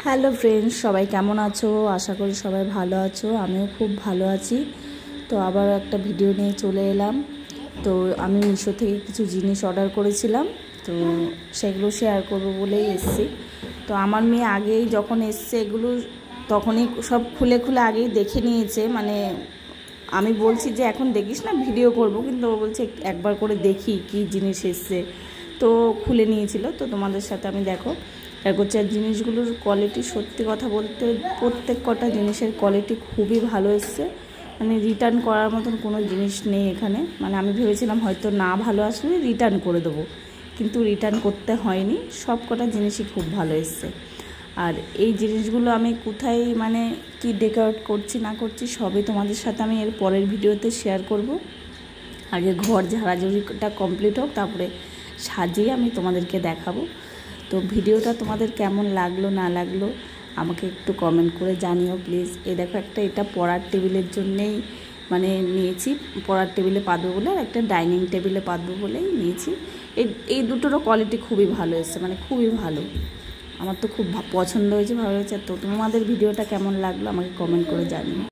Hello friends, সবাই কেমন আছো? আশা করি সবাই ভালো আছো। আমিও খুব ভালো আছি। তো আবার একটা ভিডিও নিয়ে চলে এলাম। তো আমি মিশো থেকে কিছু জিনিস অর্ডার করেছিলাম, তো সেগুলো শেয়ার করবো বলেই এসেছি। তো আমার মেয়ে আগেই যখন এসছে এগুলো তখনই সব খুলে খুলে আগেই দেখে নিয়েছে। মানে আমি বলছি যে এখন দেখিস না, ভিডিও করব, কিন্তু ও বলছে একবার করে দেখি কি জিনিস এসছে। তো খুলে নিয়েছিল। তো তোমাদের সাথে আমি দেখো করছি। আর জিনিসগুলোর কোয়ালিটি, সত্যি কথা বলতে প্রত্যেক কটা জিনিসের কোয়ালিটি খুবই ভালো এসছে। মানে রিটার্ন করার মতন কোনো জিনিস নেই এখানে। মানে আমি ভেবেছিলাম হয়তো না ভালো আসলে রিটার্ন করে দেবো, কিন্তু রিটার্ন করতে হয়নি। সব কটা জিনিসই খুব ভালো এসছে। আর এই জিনিসগুলো আমি কোথায় মানে কি ডেকোরেট করছি না করছি সবই তোমাদের সাথে আমি এর পরের ভিডিওতে শেয়ার করব। আগে ঘর ঝাড়াঝুড়িটা কমপ্লিট হোক, তারপরে সাজিয়ে আমি তোমাদেরকে দেখাবো। তো ভিডিওটা তোমাদের কেমন লাগলো না লাগলো আমাকে একটু কমেন্ট করে জানিও প্লিজ। দেখো একটা, এটা পড়ার টেবিলের জন্যেই মানে নিয়েছি, পড়ার টেবিলে পাতবো বলে, আর একটা ডাইনিং টেবিলে পাতবো বলেই নিয়েছি। এই দুটোরও কোয়ালিটি খুবই ভালো এসেছে, মানে খুবই ভালো। আমার তো খুব পছন্দ হয়েছে, ভালো হয়েছে। তো তোমাদের ভিডিওটা কেমন লাগলো আমাকে কমেন্ট করে জানিও।